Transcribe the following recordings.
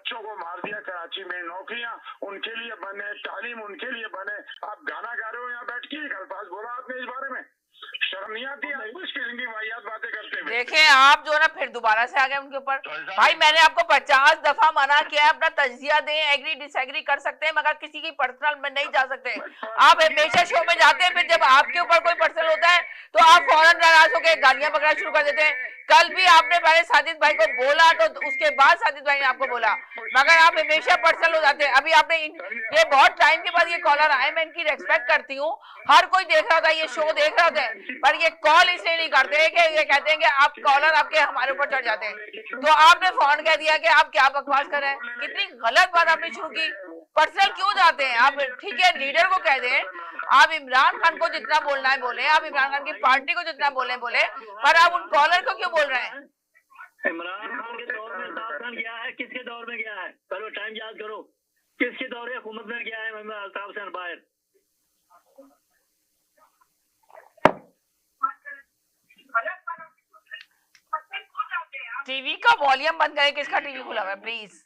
बच्चों को मार दिया कराची में, नौकरियां उनके लिए बने, तालीम उनके लिए बने, आप गाना गा रहे हो यहाँ बैठ के, अल्फाज बोला आपने इस बारे में, शर्म नहीं आती आपको इस किस्म की वाहियात बातें करते हुए? देखें आप जो है ना फिर दोबारा से आ गए उनके ऊपर। भाई मैंने आपको 50 दफा मना किया है, अपना तजिया दें, एग्री डिसएग्री कर सकते हैं मगर किसी की पर्सनल में नहीं जा सकते। आप हमेशा शो में जाते हैं, फिर जब आपके ऊपर कोई पर्सनल होता है तो आप फौरन नाराज होकर गालियां पकड़ना शुरू कर देते हैं। कल भी आपने पहले साजिद भाई को बोला तो उसके बाद साजिद भाई ने आपको बोला, मगर आप हमेशा पर्सनल हो जाते हैं। अभी आपने ये बहुत टाइम के बाद ये कॉलर आए, मैं इनकी रेस्पेक्ट करती हूँ, हर कोई देख रहा था, ये शो देख रहा था, पर ये कॉल इसलिए नहीं करते कि ये कहते हैं कि आप कॉलर आपके हमारे ऊपर चढ़ जाते हैं। तो आपने फौरन कह दिया कि आप क्या बकवास कर रहे हैं, कितनी गलत बात आपने शुरू की। पर्सनल क्यों जाते हैं आप? ठीक है लीडर को कह दें, आप इमरान खान को जितना बोलना है बोले, आप इमरान खान की पार्टी को जितना बोले बोले, पर आप उन कॉलर को क्यों बोल रहे हैं? इमरान खान के दौर में अल्ताफ खान गया है, किसके दौर में गया है? पहले टाइम याद करो, किसके दौर हुकूमत में गया है अल्ताफ खान बाहर? टीवी का वॉल्यूम बंद करें, किसका टीवी खुला हुआ है प्लीज?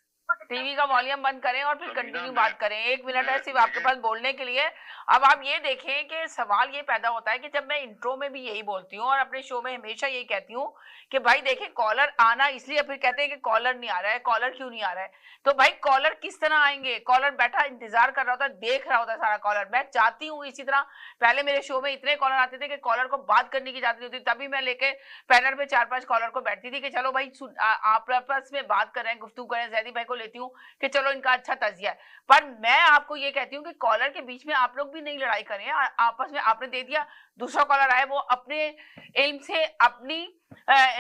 टीवी का वॉल्यूम बंद करें और फिर कंटिन्यू बात करें। 1 मिनट है सिर्फ आपके पास बोलने के लिए। अब आप ये देखें कि सवाल ये पैदा होता है कि जब मैं इंट्रो में भी यही बोलती हूँ और अपने शो में हमेशा यही कहती हूँ कि भाई देखें कॉलर आना, इसलिए फिर कहते हैं कि कॉलर नहीं आ रहा है, कॉलर क्यों नहीं आ रहा है? तो भाई कॉलर किस तरह आएंगे? कॉलर बैठा इंतजार कर रहा होता है, देख रहा होता है सारा कॉलर। मैं चाहती हूँ इसी तरह, पहले मेरे शो में इतने कॉलर आते थे कि कॉलर को बात करने की इजाजत होती, तभी मैं लेके पैनल पे 4-5 कॉलर को बैठती थी कि चलो भाई आप आपस में बात कर रहे हैं, गुफ्तगू करें। जैदी भाई को लेती हूँ कि चलो इनका अच्छा तजिया है, पर मैं आपको ये कहती हूँ कि कॉलर के बीच में आप लोग भी नहीं लड़ाई करें आपस में। आपने दे दिया, दूसरा कॉलर आया, वो अपने इल्म से, अपनी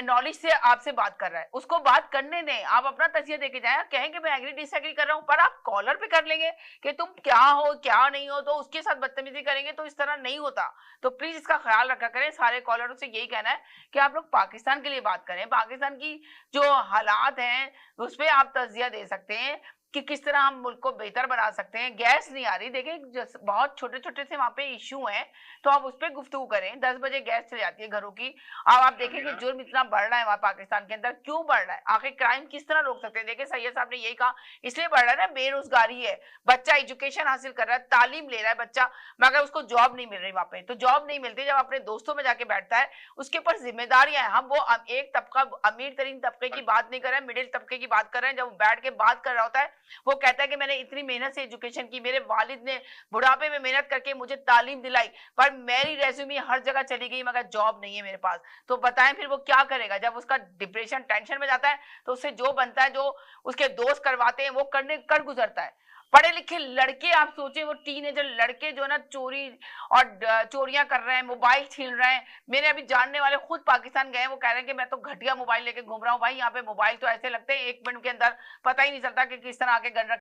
नॉलेज से आपसे बात कर रहा है, उसको बात करने दें, आप अपना तजिया देके जाएं। कहें कि मैं एग्री डिसएग्री कर रहा हूं, पर आप कॉलर पे कर लेंगे कि तुम क्या हो क्या नहीं हो, तो उसके साथ बदतमीजी करेंगे तो इस तरह नहीं होता। तो प्लीज इसका ख्याल रखा करें। सारे कॉलरों से यही कहना है कि आप लोग पाकिस्तान के लिए बात करें, पाकिस्तान की जो हालात हैं उस पर आप तजिया दे सकते हैं कि किस तरह हम मुल्क को बेहतर बना सकते हैं। गैस नहीं आ रही, देखिए बहुत छोटे छोटे से वहां पे इश्यू हैं, तो आप उस पर गुफ्तगू करें। 10 बजे गैस चली जाती है घरों की। अब आप देखें कि जुर्म इतना बढ़ रहा है वहां पाकिस्तान के अंदर, क्यों बढ़ रहा है? आखिर क्राइम किस तरह रोक सकते हैं? देखिए सैयद साहब ने यही कहा, इसलिए बढ़ रहा है ना, बेरोजगारी है, बच्चा एजुकेशन हासिल कर रहा है, तालीम ले रहा है बच्चा, मगर उसको जॉब नहीं मिल रही वहां पे। तो जॉब नहीं मिलती, जब अपने दोस्तों में जाके बैठता है, उसके ऊपर जिम्मेदारियां हैं। हम वो एक तबका अमीर तरीन तबके की बात नहीं कर रहे हैं, मिडिल तबके की बात कर रहे हैं। जब वो बैठ के बात कर रहा होता है, वो कहता है कि मैंने इतनी मेहनत से एजुकेशन की, मेरे वालिद ने बुढ़ापे में मेहनत करके मुझे तालीम दिलाई, पर मेरी रेज्यूमे हर जगह चली गई मगर जॉब नहीं है मेरे पास। तो बताएं फिर वो क्या करेगा? जब उसका डिप्रेशन टेंशन में जाता है तो उससे जो बनता है, जो उसके दोस्त करवाते हैं, वो कर गुजरता है। पढ़े लिखे लड़के, आप सोचें वो टीनेजर लड़के जो ना चोरी और चोरियां कर रहे हैं, मोबाइल छीन रहे हैं। मेरे अभी जानने वाले खुद पाकिस्तान गए, वो कह रहे हैं कि मैं तो घटिया मोबाइल लेके घूम रहा हूँ। भाई यहाँ पे मोबाइल तो ऐसे लगते हैं 1 मिनट के अंदर पता ही नहीं चलता कि किस तरह आके गन